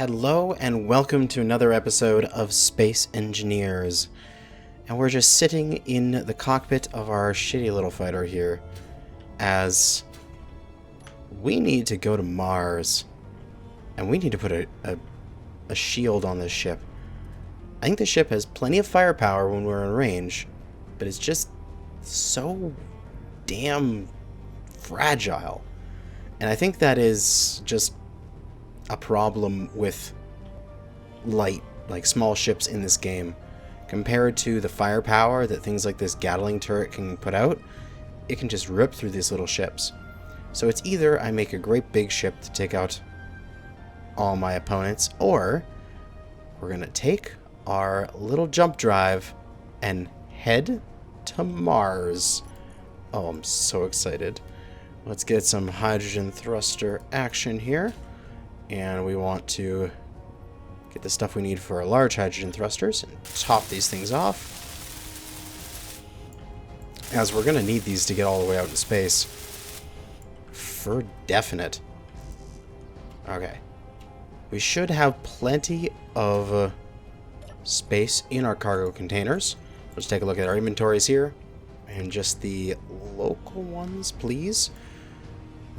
Hello and welcome to another episode of Space Engineers. And we're just sitting in the cockpit of our shitty little fighter here as we need to go to Mars and we need to put a shield on this ship. I think the ship has plenty of firepower when we're in range, but it's just so damn fragile. And I think that is just a problem with light, like small ships in this game. Compared to the firepower that things like this Gatling turret can put out, it can just rip through these little ships. So it's either I make a great big ship to take out all my opponents, or we're going to take our little jump drive and head to Mars. Oh, I'm so excited. Let's get some hydrogen thruster action here. And we want to get the stuff we need for our large hydrogen thrusters and top these things off, as we're going to need these to get all the way out in space. For definite. Okay. We should have plenty of space in our cargo containers. Let's take a look at our inventories here. And just the local ones, please.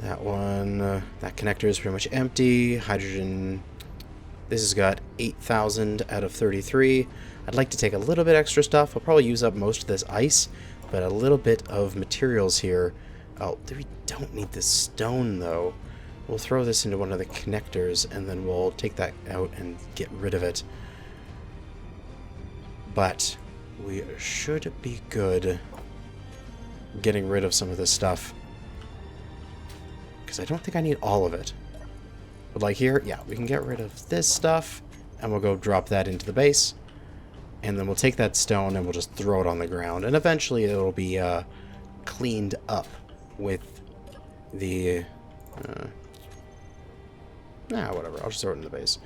That one, that connector is pretty much empty. Hydrogen, this has got 8,000 out of 33. I'd like to take a little bit extra stuff. I'll probably use up most of this ice, but a little bit of materials here. Oh, we don't need this stone, though. We'll throw this into one of the connectors, and then we'll take that out and get rid of it. But we should be good getting rid of some of this stuff, because I don't think I need all of it. But like here, yeah, we can get rid of this stuff, and we'll go drop that into the base, and then we'll take that stone and we'll just throw it on the ground, and eventually it'll be cleaned up with the whatever, I'll just throw it in the base.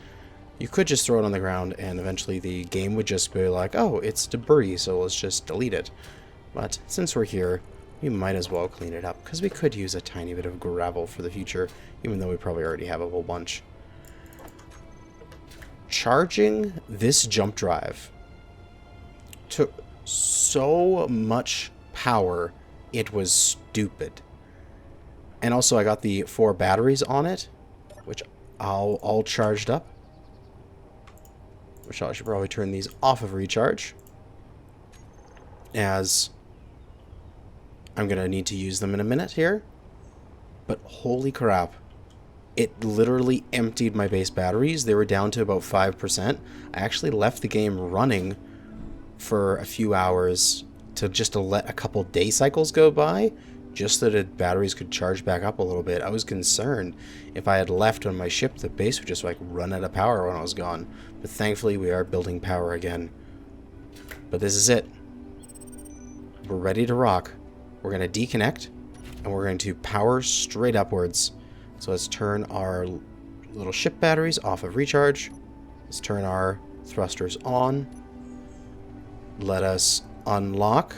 You could just throw it on the ground and eventually the game would just be like, oh, it's debris, so let's just delete it. But since we're here, we might as well clean it up, because we could use a tiny bit of gravel for the future, even though we probably already have a whole bunch. Charging this jump drive took so much power, it was stupid. And also I got the 4 batteries on it, which are all charged up. Which I should probably turn these off of recharge, as I'm going to need to use them in a minute here. But holy crap. It literally emptied my base batteries. They were down to about 5%. I actually left the game running for a few hours to let a couple day cycles go by, just so that batteries could charge back up a little bit. I was concerned if I had left on my ship, the base would just like run out of power when I was gone. But thankfully we are building power again. But this is it. We're ready to rock. We're going to deconnect, and we're going to power straight upwards. So let's turn our little ship batteries off of recharge. Let's turn our thrusters on. Let us unlock.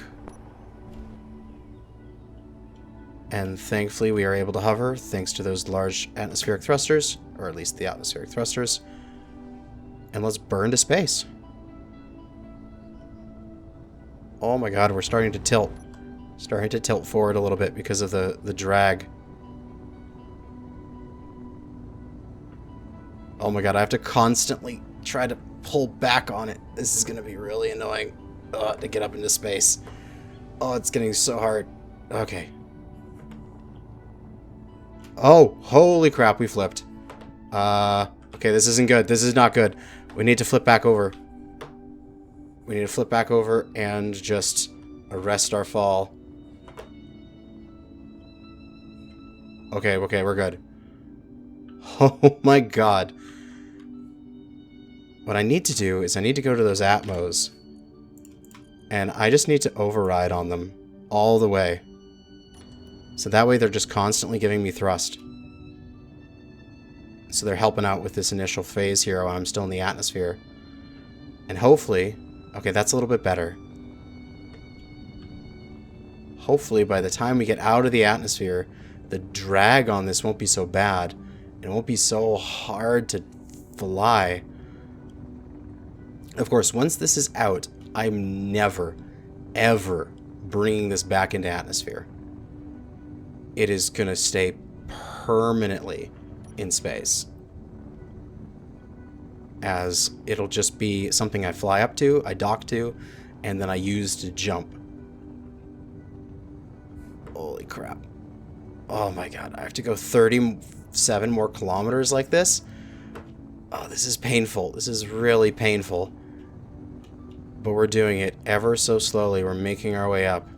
And thankfully we are able to hover thanks to those large atmospheric thrusters, or at least the atmospheric thrusters. And let's burn to space. Oh my god, we're starting to tilt. Starting to tilt forward a little bit because of the drag. Oh my god, I have to constantly try to pull back on it. This is going to be really annoying to get up into space. Oh, it's getting so hard. Okay. Oh, holy crap, we flipped. Okay, this isn't good. This is not good. We need to flip back over. We need to flip back over and just arrest our fall. Okay, we're good. Oh my god. What I need to do is I need to go to those Atmos, and I just need to override on them all the way. So that way they're just constantly giving me thrust. So they're helping out with this initial phase here while I'm still in the atmosphere. And hopefully... Okay, that's a little bit better. Hopefully by the time we get out of the atmosphere, the drag on this won't be so bad. It won't be so hard to fly. Of course, once this is out, I'm never, ever bringing this back into atmosphere. It is going to stay permanently in space, as it'll just be something I fly up to, I dock to, and then I use to jump. Holy crap. Oh my god, I have to go 37 more kilometers like this? Oh, this is painful. This is really painful. But we're doing it ever so slowly. We're making our way up.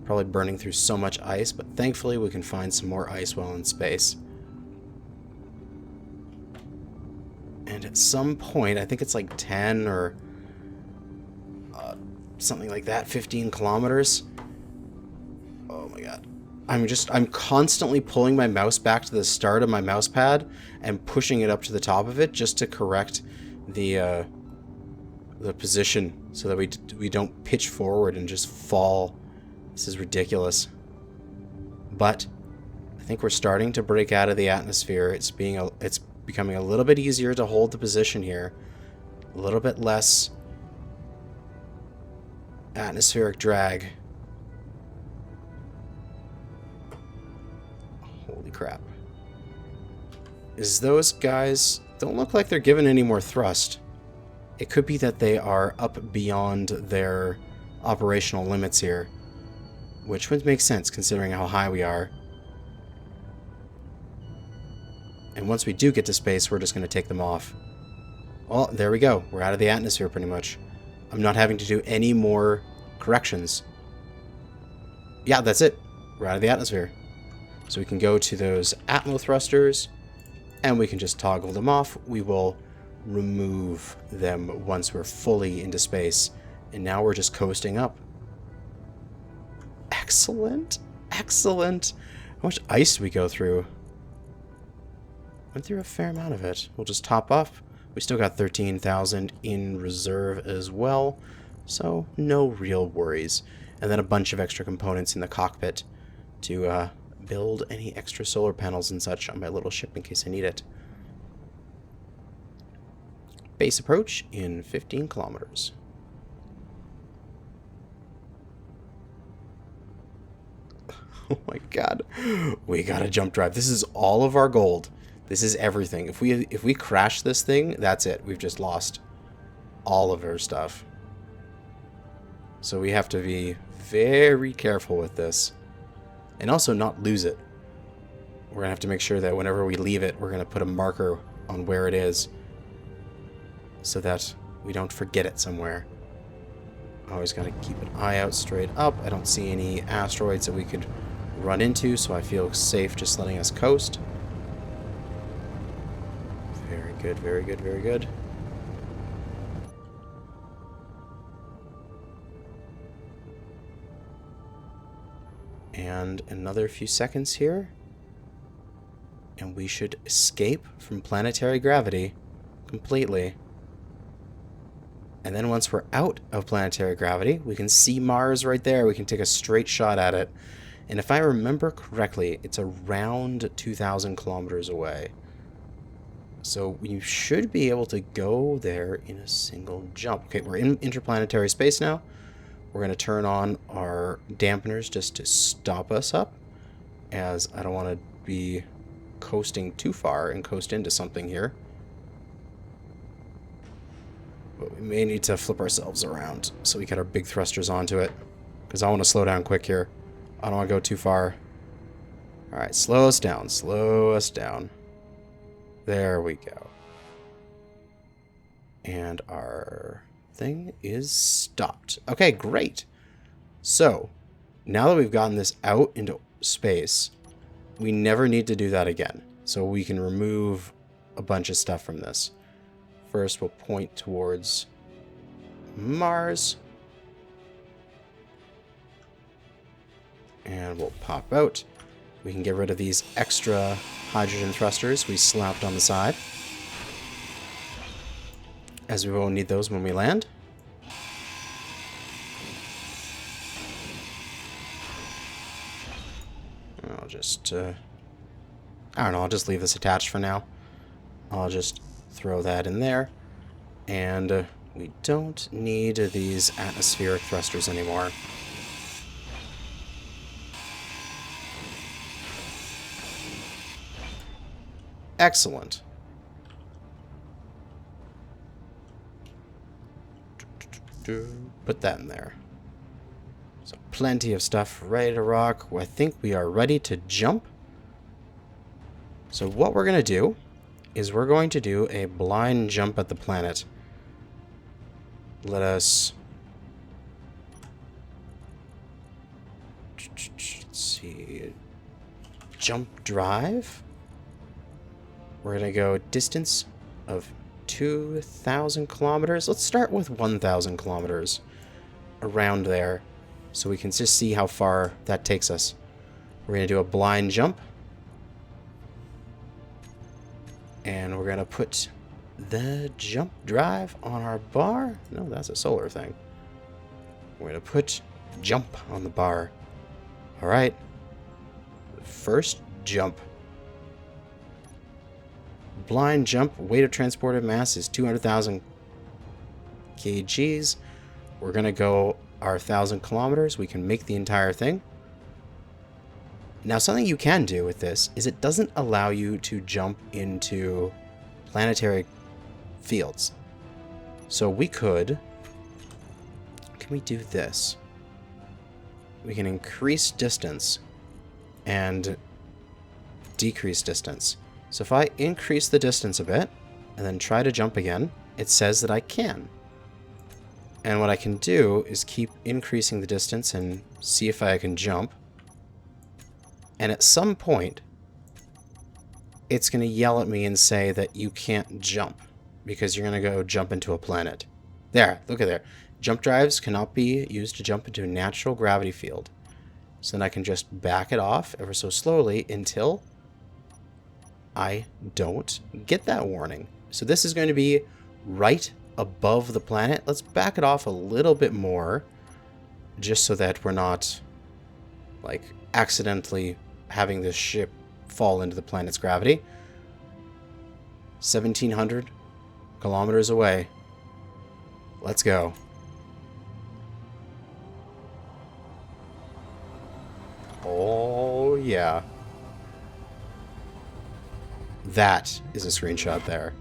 Probably burning through so much ice, but thankfully we can find some more ice while in space. And at some point, I think it's like 10 or something like that, 15 kilometers. Oh my god. I'm constantly pulling my mouse back to the start of my mouse pad and pushing it up to the top of it just to correct the position so that we don't pitch forward and just fall. This is ridiculous. But I think we're starting to break out of the atmosphere. It's becoming a little bit easier to hold the position here. A little bit less atmospheric drag. Holy crap. Those guys don't look like they're given any more thrust. It could be that they are up beyond their operational limits here, which would make sense considering how high we are. And once we do get to space, we're just going to take them off. Well, there we go. We're out of the atmosphere pretty much. I'm not having to do any more corrections. Yeah, that's it. We're out of the atmosphere. So we can go to those atmo thrusters, and we can just toggle them off. We will remove them once we're fully into space. And now we're just coasting up. Excellent. Excellent. How much ice do we go through? Went through a fair amount of it. We'll just top off. We still got 13,000 in reserve as well, so no real worries. And then a bunch of extra components in the cockpit to build any extra solar panels and such on my little ship in case I need it. Base approach in 15 kilometers. Oh my god. We got a jump drive. This is all of our gold. This is everything. If we crash this thing, that's it. We've just lost all of our stuff. So we have to be very careful with this. And also not lose it. We're going to have to make sure that whenever we leave it, we're going to put a marker on where it is, so that we don't forget it somewhere. Always got to keep an eye out straight up. I don't see any asteroids that we could run into, so I feel safe just letting us coast. Very good, very good, very good. And another few seconds here, and we should escape from planetary gravity completely. And then once we're out of planetary gravity, we can see Mars right there. We can take a straight shot at it. And if I remember correctly, it's around 2,000 kilometers away. So we should be able to go there in a single jump. Okay, we're in interplanetary space now. We're going to turn on our dampeners just to stop us up, as I don't want to be coasting too far and coast into something here. But we may need to flip ourselves around so we get our big thrusters onto it, because I want to slow down quick here. I don't want to go too far. Alright, slow us down. Slow us down. There we go. And our thing is stopped. Okay, great. So, now that we've gotten this out into space, we never need to do that again. So we can remove a bunch of stuff from this. First, we'll point towards Mars. And we'll pop out. We can get rid of these extra hydrogen thrusters we slapped on the side, as we won't need those when we land. I'll just, I don't know, I'll just leave this attached for now. I'll just throw that in there. And we don't need these atmospheric thrusters anymore. Excellent. Put that in there. So plenty of stuff ready to rock. I think we are ready to jump. So what we're going to do is we're going to do a blind jump at the planet. Let us... let's see... jump drive. We're going to go distance of 2,000 kilometers. Let's start with 1,000 kilometers. Around there. So we can just see how far that takes us. We're going to do a blind jump. And we're going to put the jump drive on our bar. No, that's a solar thing. We're going to put jump on the bar. Alright. First jump. Blind jump. Weight of transported mass is 200,000 kgs. We're going to go our 1,000 kilometers. We can make the entire thing. Now, something you can do with this is it doesn't allow you to jump into planetary fields. So we could... can we do this? We can increase distance and decrease distance. So if I increase the distance a bit and then try to jump again, it says that I can. And what I can do is keep increasing the distance and see if I can jump. And at some point, it's going to yell at me and say that you can't jump because you're going to go jump into a planet. There, look at there. Jump drives cannot be used to jump into a natural gravity field. So then I can just back it off ever so slowly until I don't get that warning. So this is going to be right above the planet. Let's back it off a little bit more just so that we're not like accidentally having this ship fall into the planet's gravity. 1,700 kilometers away. Let's go. Oh, yeah. That is a screenshot there.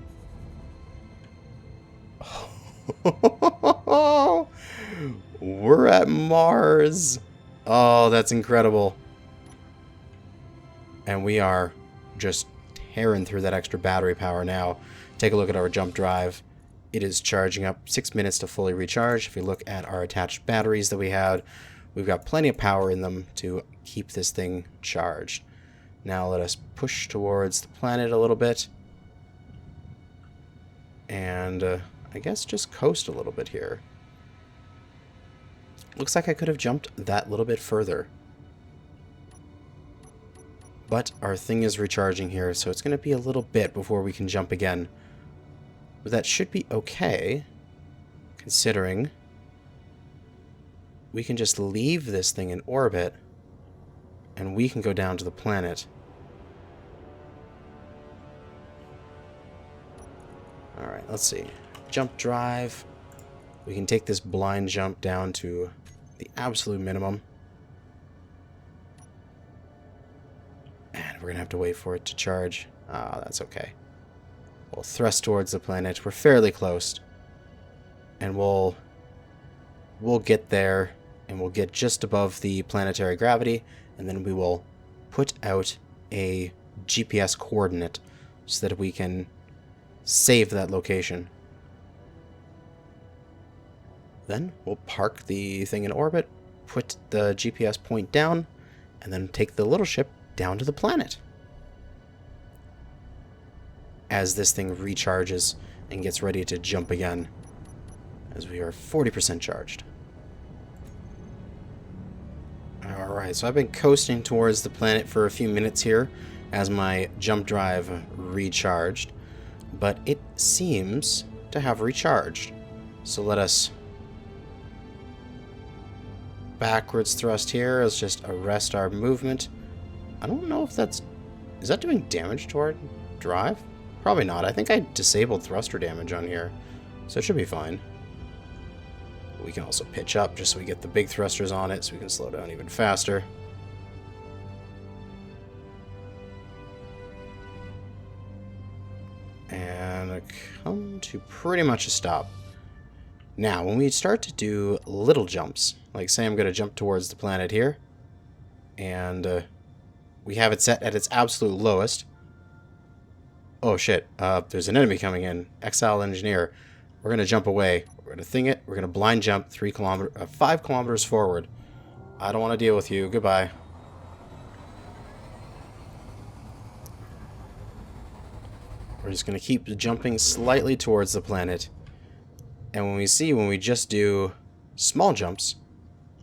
We're at Mars. Oh, that's incredible. And we are just tearing through that extra battery power now. Take a look at our jump drive. It is charging up 6 minutes to fully recharge. If you look at our attached batteries that we had, we've got plenty of power in them to keep this thing charged. Now let us push towards the planet a little bit. And I guess just coast a little bit here. Looks like I could have jumped that little bit further. But our thing is recharging here, so it's going to be a little bit before we can jump again. But that should be okay, considering we can just leave this thing in orbit, and we can go down to the planet. Alright, let's see. Jump drive. We can take this blind jump down to the absolute minimum. And we're going to have to wait for it to charge. Ah, that's okay. We'll thrust towards the planet. We're fairly close. And we'll get there, and we'll get just above the planetary gravity, and then we will put out a GPS coordinate so that we can save that location. Then we'll park the thing in orbit, put the GPS point down, and then take the little ship down to the planet. As this thing recharges and gets ready to jump again, as we are 40% charged. Alright, so I've been coasting towards the planet for a few minutes here as my jump drive recharged, but it seems to have recharged. So let us backwards thrust here. Let's just arrest our movement. I don't know if that's... is that doing damage to our drive? Probably not. I think I disabled thruster damage on here, so it should be fine. We can also pitch up just so we get the big thrusters on it so we can slow down even faster. And come to pretty much a stop. Now, when we start to do little jumps, like say I'm going to jump towards the planet here, and we have it set at its absolute lowest. Oh shit, there's an enemy coming in. Exile Engineer. We're going to jump away. We're going to thing it. We're going to blind jump 5 kilometers forward. I don't want to deal with you. Goodbye. We're just going to keep jumping slightly towards the planet. And when we just do small jumps,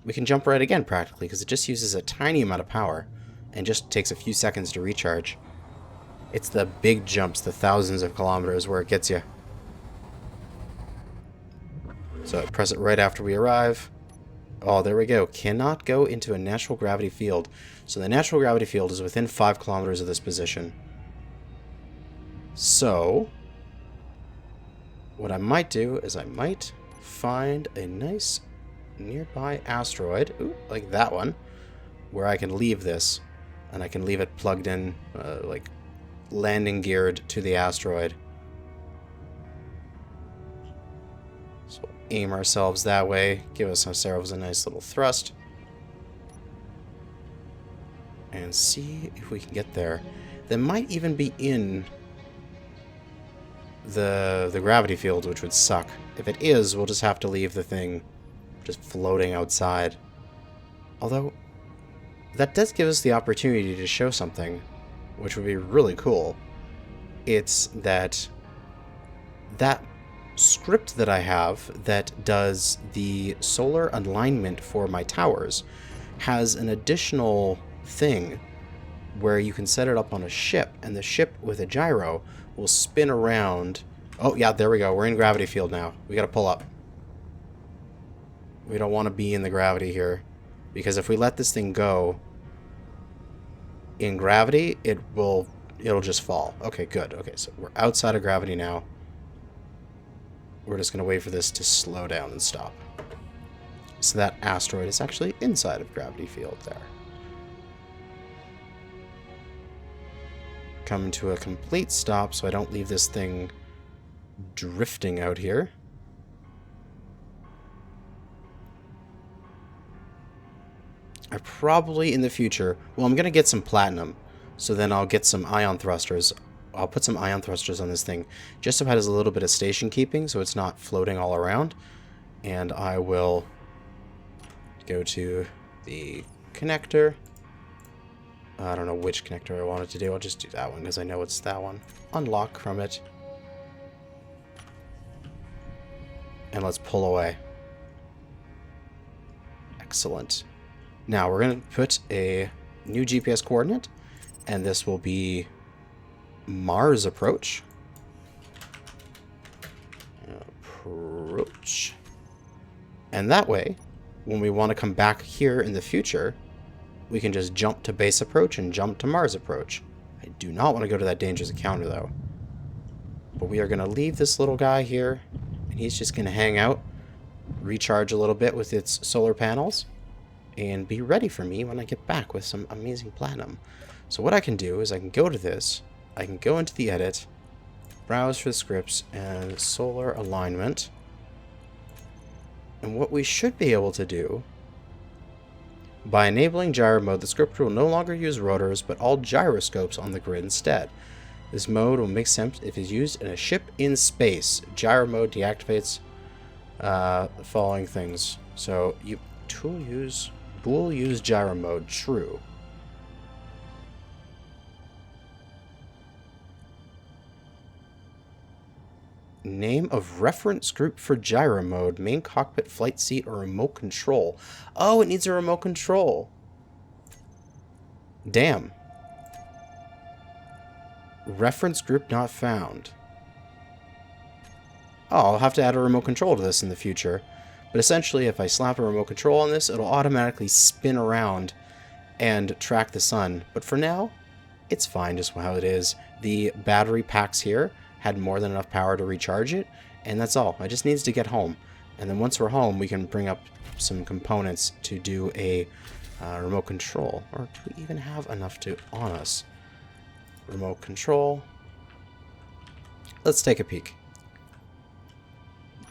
we can jump right again practically, because it just uses a tiny amount of power and just takes a few seconds to recharge. It's the big jumps, the thousands of kilometers, where it gets you. So press it right after we arrive. Oh, there we go. Cannot go into a natural gravity field. So the natural gravity field is within 5 kilometers of this position. So what I might do is I might find a nice nearby asteroid, like that one, where I can leave this, and I can leave it plugged in, like landing geared to the asteroid. So we'll aim ourselves that way, give ourselves a nice little thrust, and see if we can get there. That might even be in the gravity field, which would suck. If it is, we'll just have to leave the thing just floating outside. Although, that does give us the opportunity to show something, which would be really cool. It's that script that I have that does the solar alignment for my towers has an additional thing where you can set it up on a ship, and the ship with a gyro will spin around. Oh yeah, there we go. We're in gravity field now. We gotta pull up. We don't want to be in the gravity here, because if we let this thing go in gravity, it'll just fall. Okay, good. Okay, so we're outside of gravity now. We're just gonna wait for this to slow down and stop. So that asteroid is actually inside of gravity field there. Come to a complete stop so I don't leave this thing drifting out here. I probably in the future, well, I'm gonna get some platinum, so then I'll get some ion thrusters. I'll put some ion thrusters on this thing just so it has a little bit of station keeping so it's not floating all around. And I will go to the connector. I don't know which connector I wanted to do. I'll just do that one because I know it's that one. Unlock from it. And let's pull away. Excellent. Now we're going to put a new GPS coordinate, and this will be Mars approach. Approach. And that way, when we want to come back here in the future, we can just jump to base approach and jump to Mars approach. I do not want to go to that dangerous encounter though. But we are going to leave this little guy here, and he's just going to hang out, recharge a little bit with its solar panels, and be ready for me when I get back with some amazing platinum. So what I can do is I can go to this, I can go into the edit, browse for the scripts, and solar alignment. And what we should be able to do, by enabling gyro mode, the script will no longer use rotors, but all gyroscopes on the grid instead. This mode will make sense if it's used in a ship in space. Gyro mode deactivates the following things. So you will use gyro mode, true. Name of reference group for gyro mode, main cockpit, flight seat, or remote control. Oh, it needs a remote control. Damn. Reference group not found. Oh, I'll have to add a remote control to this in the future. But essentially, if I slap a remote control on this, it'll automatically spin around and track the sun. But for now, It's fine just how it is. The battery packs here had more than enough power to recharge it, and that's all. It just needs to get home. And then once we're home, we can bring up some components to do a remote control. Or do we even have enough to on us? Remote control. Let's take a peek.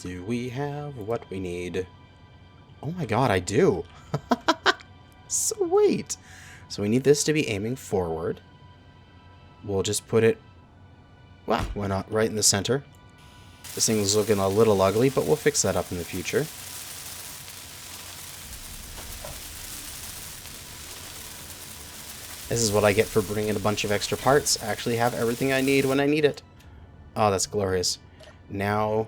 Do we have what we need? Oh my god, I do. Sweet. So we need this to be aiming forward. We'll just put it, well, why not, right in the center. This thing's looking a little ugly, but we'll fix that up in the future. This is what I get for bringing a bunch of extra parts. I actually have everything I need when I need it. Oh, that's glorious. Now,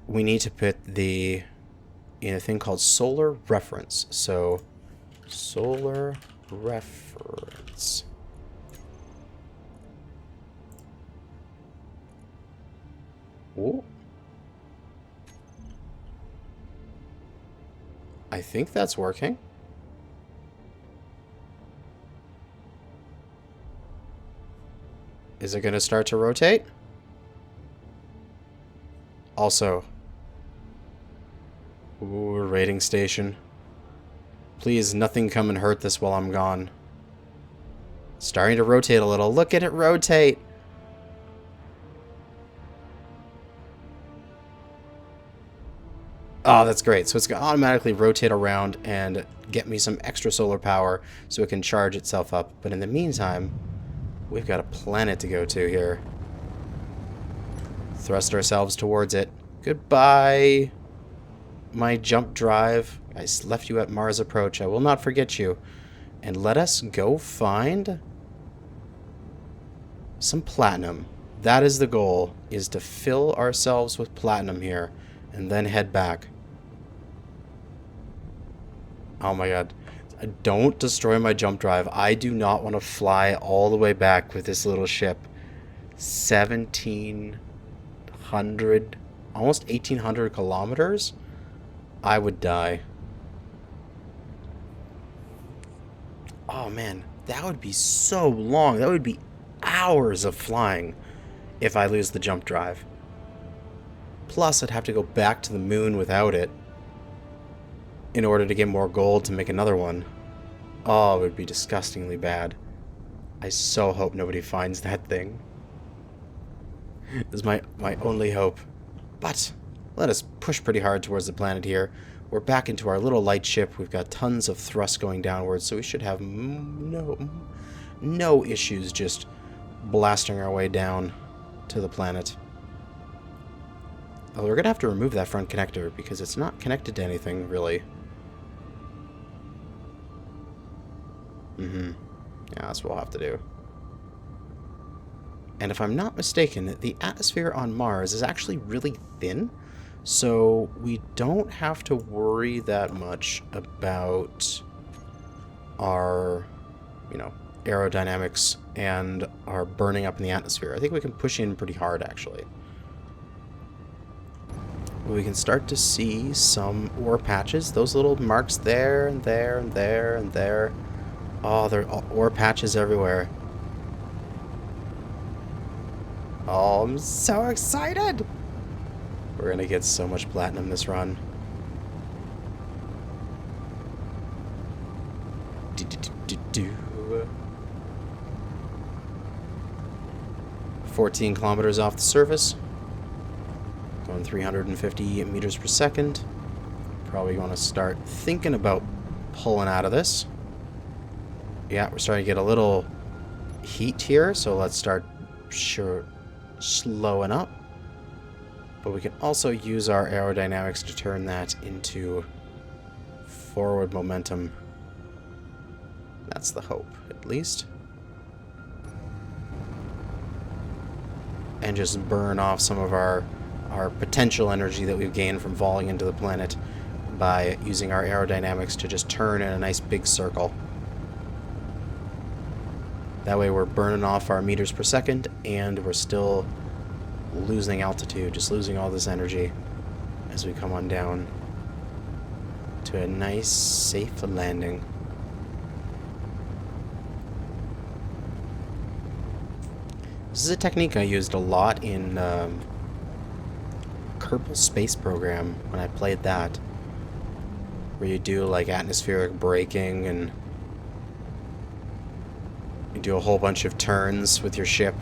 we need to put the in a thing called solar reference. So, solar reference. Ooh. I think that's working. Is it going to start to rotate? Also, ooh, rating station. Please, nothing come and hurt this while I'm gone. Starting to rotate a little. Look at it rotate. Oh, that's great. So it's going to automatically rotate around and get me some extra solar power so it can charge itself up. But in the meantime, we've got a planet to go to here. Thrust ourselves towards it. Goodbye, my jump drive. I left you at Mars approach. I will not forget you. And let us go find some platinum. That is the goal, is to fill ourselves with platinum here and then head back. Oh my god. Don't destroy my jump drive. I do not want to fly all the way back with this little ship. 1,700, almost 1,800 kilometers? I would die. Oh man, that would be so long. That would be hours of flying if I lose the jump drive. Plus, I'd have to go back to the moon without it in order to get more gold to make another one. Oh, it would be disgustingly bad. I so hope nobody finds that thing. This is my only hope. But let us push pretty hard towards the planet here. We're back into our little light ship. We've got tons of thrust going downwards, so we should have no issues just blasting our way down to the planet. Although we're going to have to remove that front connector because it's not connected to anything, really. Yeah, that's what we'll have to do. And if I'm not mistaken, the atmosphere on Mars is actually really thin, so we don't have to worry that much about our, aerodynamics and our burning up in the atmosphere. I think we can push in pretty hard, actually. We can start to see some ore patches. Those little marks there and there and there and there. Oh, there are ore patches everywhere. Oh, I'm so excited! We're gonna get so much platinum this run. 14 kilometers off the surface. Going 350 meters per second. Probably going to start thinking about pulling out of this. Yeah, we're starting to get a little heat here, so let's start slowing up. But we can also use our aerodynamics to turn that into forward momentum. That's the hope, at least. And just burn off some of our potential energy that we've gained from falling into the planet by using our aerodynamics to just turn in a nice big circle. That way we're burning off our meters per second and we're still losing altitude, just losing all this energy as we come on down to a nice safe landing. This is a technique I used a lot in Kerbal Space Program when I played that, where you do like atmospheric braking and you do a whole bunch of turns with your ship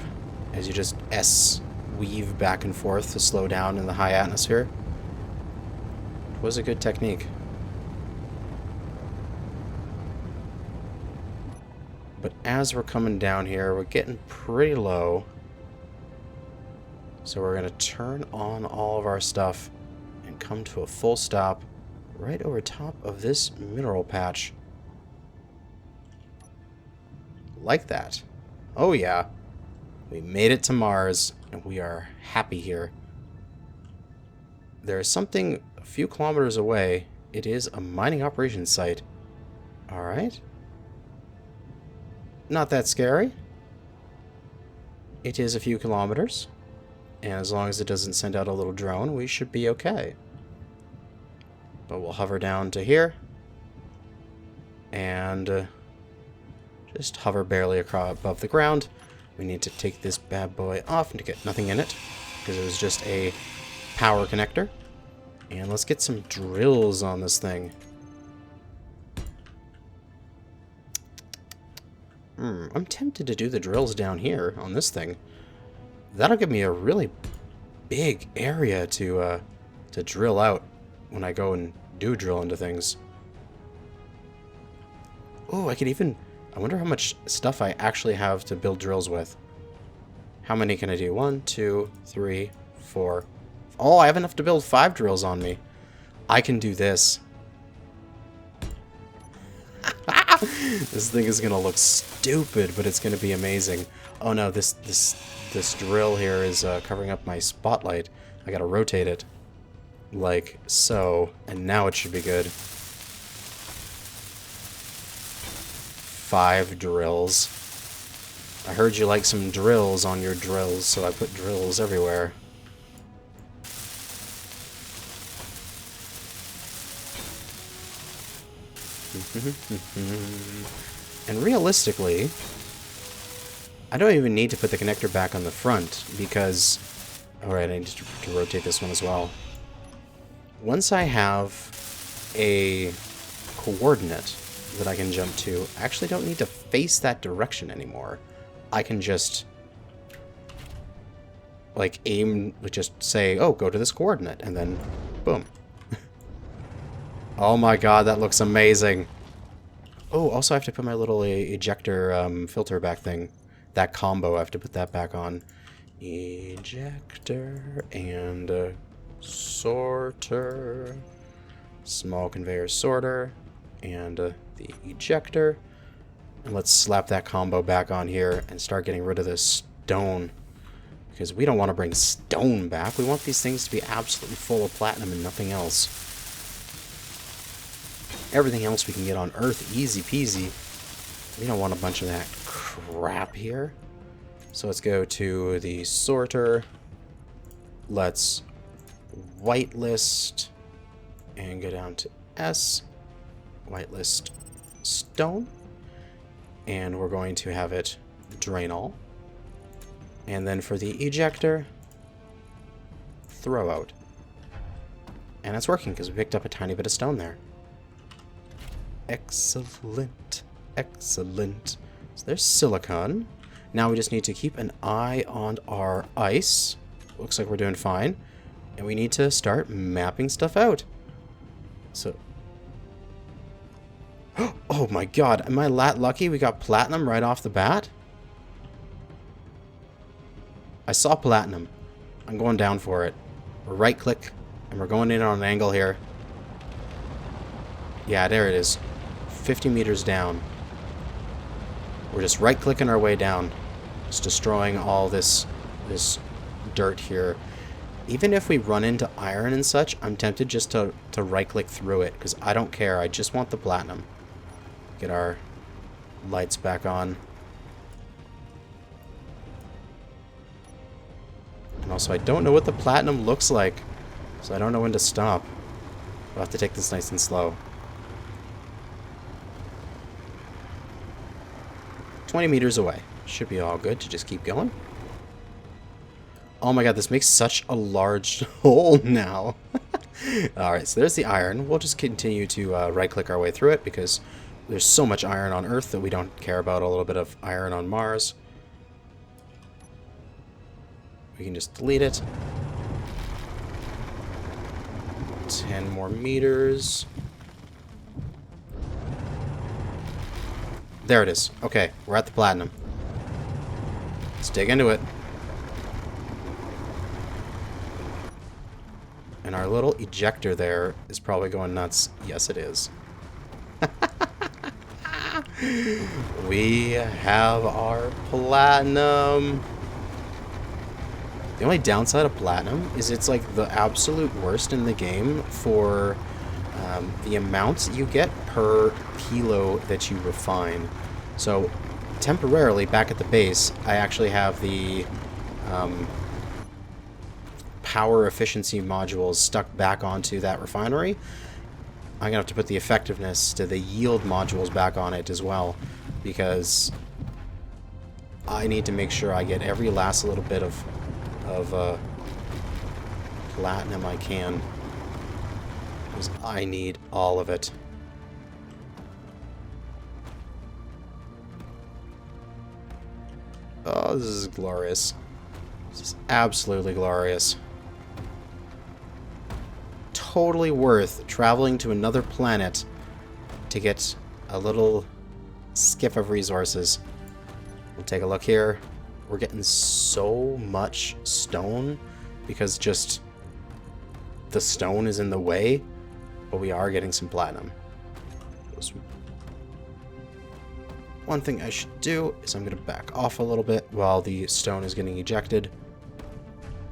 as you just weave back and forth to slow down in the high atmosphere. It was a good technique. But as we're coming down here, we're getting pretty low. So we're going to turn on all of our stuff and come to a full stop right over top of this mineral patch. Like that. Oh yeah. We made it to Mars, and we are happy here. There is something a few kilometers away. It is a mining operations site. Alright. Not that scary. It is a few kilometers. And as long as it doesn't send out a little drone, we should be okay. But we'll hover down to here. And just hover barely above the ground. We need to take this bad boy off and to get nothing in it, because it was just a power connector. And let's get some drills on this thing. I'm tempted to do the drills down here on this thing. That'll give me a really big area to drill out when I go and do drill into things. Oh, I wonder how much stuff I actually have to build drills with. How many can I do? 1, 2, 3, 4. Oh, I have enough to build 5 drills on me. I can do this. This thing is gonna look stupid, but it's gonna be amazing. Oh no, this drill here is covering up my spotlight. I gotta rotate it. Like so. And now it should be good. 5 drills. I heard you like some drills on your drills, so I put drills everywhere. And realistically, I don't even need to put the connector back on the front because... Alright, I need to rotate this one as well. Once I have a coordinate that I can jump to, I actually don't need to face that direction anymore. I can just like just say, oh, go to this coordinate, and then boom. Oh my god, that looks amazing. Oh, also I have to put my little ejector filter back thing. That combo, I have to put that back on. Ejector and sorter. Small conveyor sorter. And the ejector. And let's slap that combo back on here and start getting rid of this stone. Because we don't want to bring stone back. We want these things to be absolutely full of platinum and nothing else. Everything else we can get on Earth, easy peasy. We don't want a bunch of that crap here. So let's go to the sorter. Let's whitelist and go down to S. Whitelist stone. And we're going to have it drain all. And then for the ejector, throw out. And it's working because we picked up a tiny bit of stone there. Excellent. Excellent. So there's silicon. Now we just need to keep an eye on our ice. Looks like we're doing fine. And we need to start mapping stuff out. So... Oh my god, am I lucky we got platinum right off the bat? I saw platinum. I'm going down for it. We're right click, and we're going in on an angle here. Yeah, there it is. 50 meters down. We're just right clicking our way down. Just destroying all this dirt here. Even if we run into iron and such, I'm tempted just to right click through it, because I don't care. I just want the platinum. Get our lights back on. And also, I don't know what the platinum looks like, so I don't know when to stop. We'll have to take this nice and slow. 20 meters away. Should be all good to just keep going. Oh my god, this makes such a large hole now. Alright, so there's the iron. We'll just continue to right-click our way through it because there's so much iron on Earth that we don't care about a little bit of iron on Mars. We can just delete it. 10 more meters. There it is. Okay, we're at the platinum. Let's dig into it. And our little ejector there is probably going nuts. Yes, it is. We have our platinum. The only downside of platinum is it's like the absolute worst in the game for the amounts you get per kilo that you refine. So temporarily back at the base, I actually have the power efficiency modules stuck back onto that refinery. I'm going to have to put the effectiveness to the yield modules back on it as well, because I need to make sure I get every last little bit of platinum I can, because I need all of it. Oh, this is glorious. This is absolutely glorious. Totally worth traveling to another planet to get a little skiff of resources. We'll take a look here. We're getting so much stone because just the stone is in the way, but we are getting some platinum. One thing I should do is I'm going to back off a little bit while the stone is getting ejected.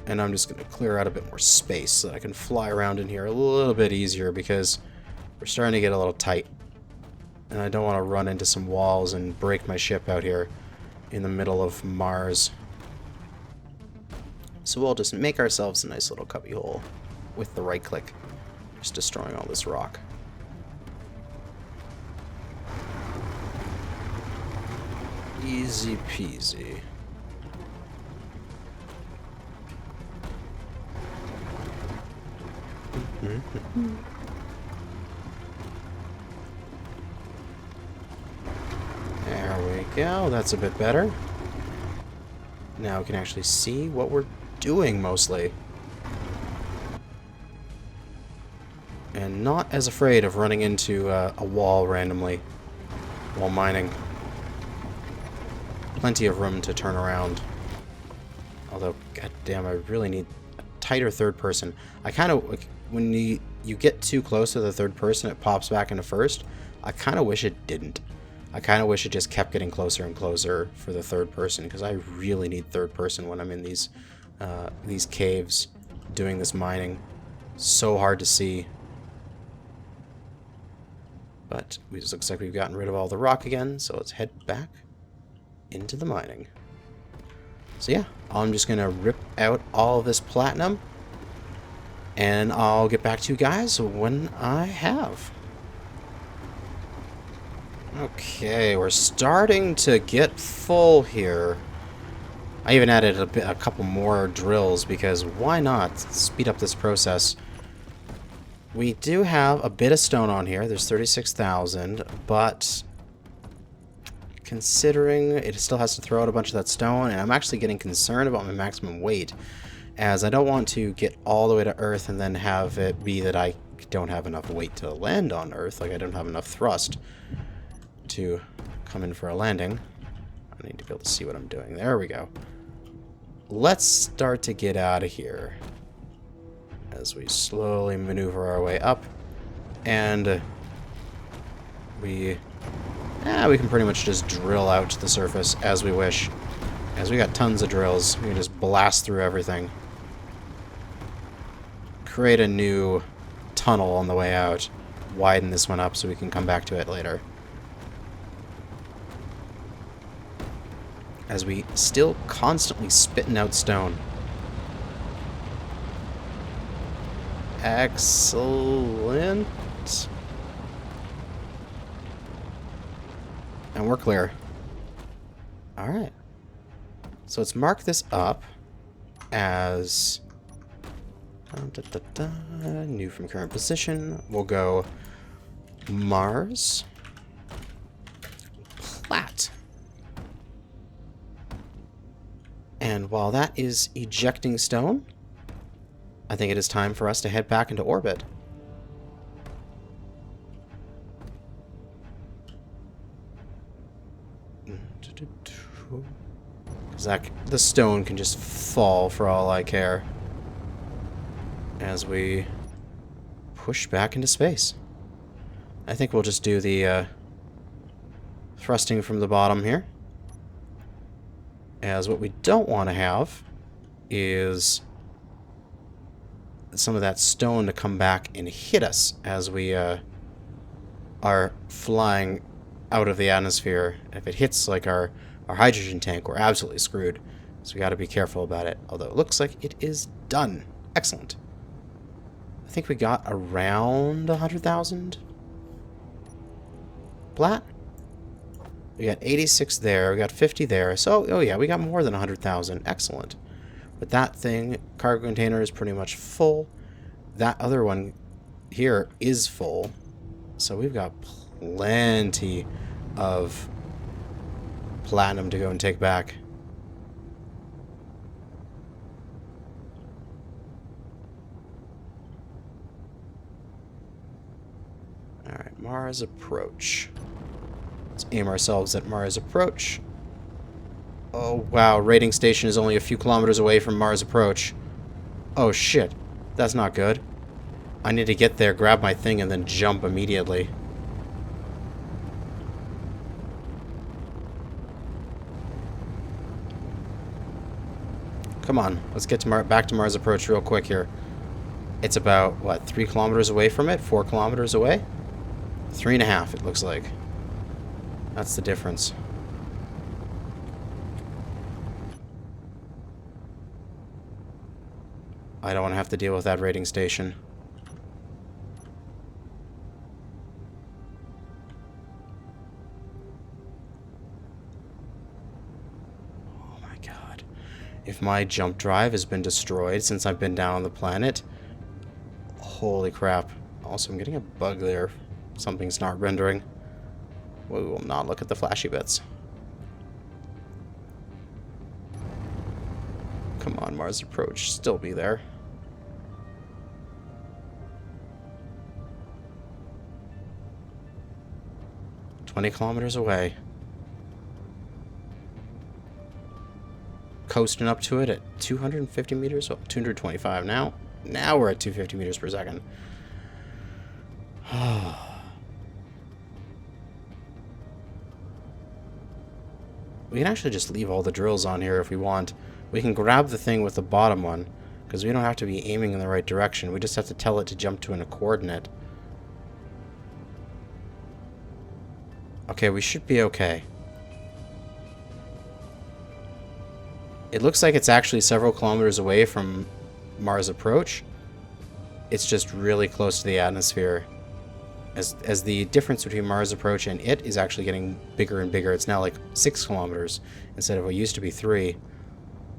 And I'm just going to clear out a bit more space so that I can fly around in here a little bit easier, because we're starting to get a little tight. And I don't want to run into some walls and break my ship out here in the middle of Mars. So we'll just make ourselves a nice little cubby hole with the right click, just destroying all this rock. Easy peasy. There we go. That's a bit better. Now we can actually see what we're doing mostly. And not as afraid of running into a wall randomly while mining. Plenty of room to turn around. Although, goddamn, I really need a tighter third person. I kind of, when you get too close to the third person, it pops back into first. I kind of wish it didn't. I kind of wish it just kept getting closer and closer for the third person, because I really need third person when I'm in these caves doing this mining. So hard to see. But it looks like we've gotten rid of all the rock again, so let's head back into the mining. So yeah, I'm just gonna rip out all of this platinum, and I'll get back to you guys when I have. Okay, we're starting to get full here. I even added a couple more drills, because why not speed up this process? We do have a bit of stone on here. There's 36,000, but considering it still has to throw out a bunch of that stone, and I'm actually getting concerned about my maximum weight, as I don't want to get all the way to Earth and then have it be that I don't have enough weight to land on Earth, like I don't have enough thrust to come in for a landing. I need to be able to see what I'm doing. There we go. Let's start to get out of here as we slowly maneuver our way up, and we can pretty much just drill out to the surface as we wish. As we got tons of drills, we can just blast through everything. Create a new tunnel on the way out. Widen this one up so we can come back to it later. As we still constantly spitting out stone. Excellent. And we're clear. Alright. So let's mark this up. as new from current position. We'll go Mars, Plat. And while that is ejecting stone, I think it is time for us to head back into orbit. Because the stone can just fall for all I care as we push back into space. I think we'll just do the thrusting from the bottom here. As what we don't want to have is some of that stone to come back and hit us as we are flying out of the atmosphere. If it hits like our hydrogen tank, we're absolutely screwed. So we got to be careful about it. Although it looks like it is done. Excellent. I think we got around 100,000 Plat. We got 86 there. We got 50 there. So, oh yeah, we got more than 100,000. Excellent. But that thing, cargo container, is pretty much full. That other one here is full. So we've got plenty of platinum to go and take back. Alright, Mars approach. Let's aim ourselves at Mars approach. Oh wow, rating station is only a few kilometers away from Mars approach. Oh shit, that's not good. I need to get there, grab my thing, and then jump immediately. Come on, let's get to back to Mars approach real quick here. It's about, what, 3 kilometers away from it? 4 kilometers away? 3.5, it looks like. That's the difference. I don't want to have to deal with that rating station. Oh my god. If my jump drive has been destroyed since I've been down on the planet, holy crap. Also, I'm getting a bug there. Something's not rendering. We will not look at the flashy bits. Come on, Mars approach. Still be there. "20 kilometers away. Coasting up to it at 250 meters. Oh, 225 now. Now we're at 250 meters per second. We can actually just leave all the drills on here if we want. We can grab the thing with the bottom one, because we don't have to be aiming in the right direction. We just have to tell it to jump to a coordinate. Okay, we should be okay. It looks like it's actually several kilometers away from Mars approach. It's just really close to the atmosphere. As the difference between Mars approach and it is actually getting bigger and bigger. It's now like 6 kilometers instead of what used to be 3.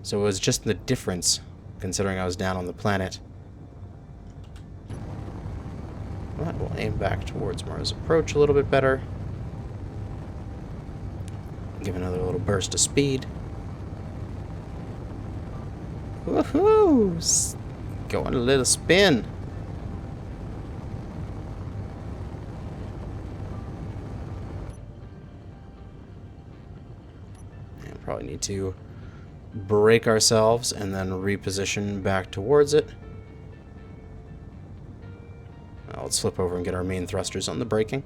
So it was just the difference, considering I was down on the planet. Well, we'll aim back towards Mars approach a little bit better. Give another little burst of speed. Woohoo! Going a little spin. And probably need to brake ourselves and then reposition back towards it. Now let's flip over and get our main thrusters on the braking.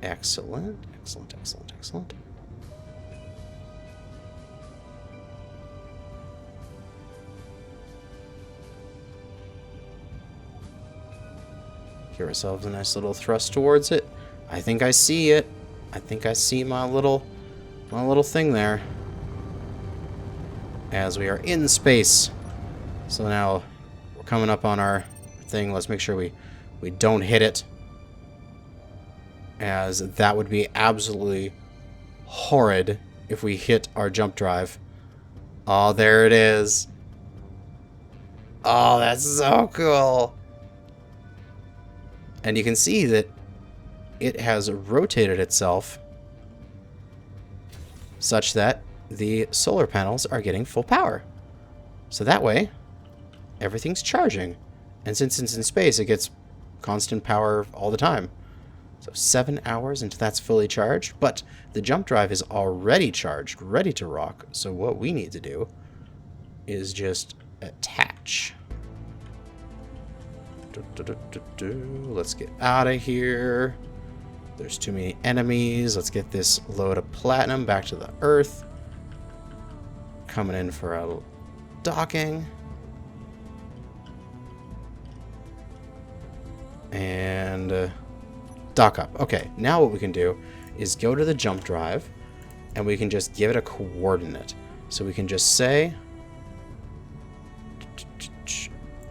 Excellent, excellent, excellent, excellent. Give ourselves a nice little thrust towards it. I think I see it. I think I see my little thing there. As we are in space. So now we're coming up on our thing. Let's make sure we don't hit it, as that would be absolutely horrid if we hit our jump drive. Oh, there it is. Oh, that's so cool. And you can see that it has rotated itself such that the solar panels are getting full power. So that way, everything's charging. And since it's in space, it gets constant power all the time. So 7 hours until that's fully charged. But the jump drive is already charged, ready to rock. So what we need to do is just attach. Let's get out of here. There's too many enemies. Let's get this load of platinum back to the Earth. Coming in for a docking. And dock up. Okay, now what we can do is go to the jump drive and we can just give it a coordinate. So we can just say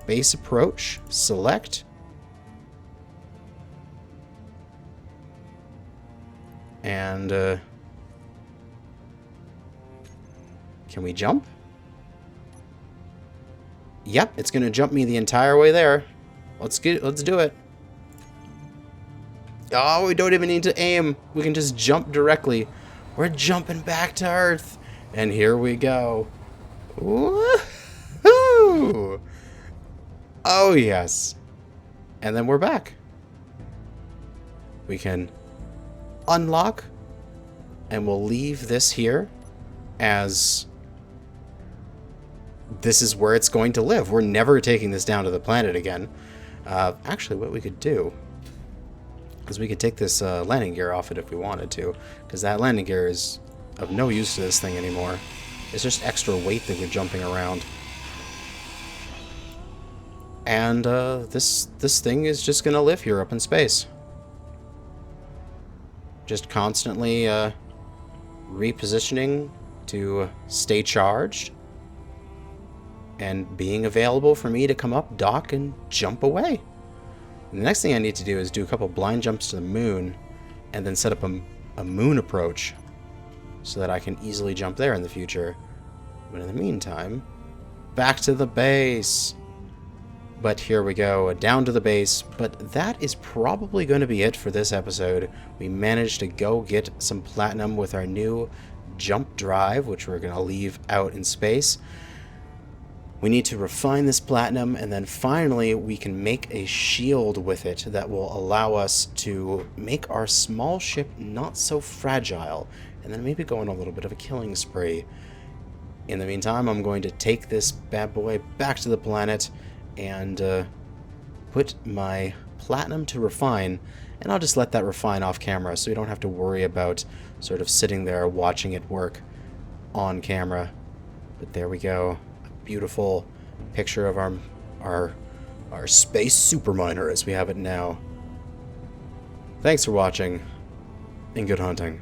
base approach, select, and can we jump? Yep, it's gonna jump me the entire way there. Let's do it. Oh, we don't even need to aim. We can just jump directly. We're jumping back to Earth. And here we go. Woohoo! Oh, yes. And then we're back. We can unlock, and we'll leave this here as this is where it's going to live. We're never taking this down to the planet again. Actually, what we could do is we could take this landing gear off it if we wanted to, because that landing gear is of no use to this thing anymore. It's just extra weight that we're jumping around. And this thing is just going to live here up in space. Just constantly repositioning to stay charged and being available for me to come up, dock, and jump away. And the next thing I need to do is do a couple blind jumps to the moon and then set up a moon approach so that I can easily jump there in the future. But in the meantime, back to the base. But here we go, down to the base. But that is probably going to be it for this episode. We managed to go get some platinum with our new jump drive, which we're going to leave out in space. We need to refine this platinum, and then finally we can make a shield with it that will allow us to make our small ship not so fragile, and then maybe go on a little bit of a killing spree. In the meantime, I'm going to take this bad boy back to the planet and put my platinum to refine, and I'll just let that refine off camera so we don't have to worry about sort of sitting there watching it work on camera. But there we go. Beautiful picture of our space superminer as we have it now. Thanks for watching, and good hunting.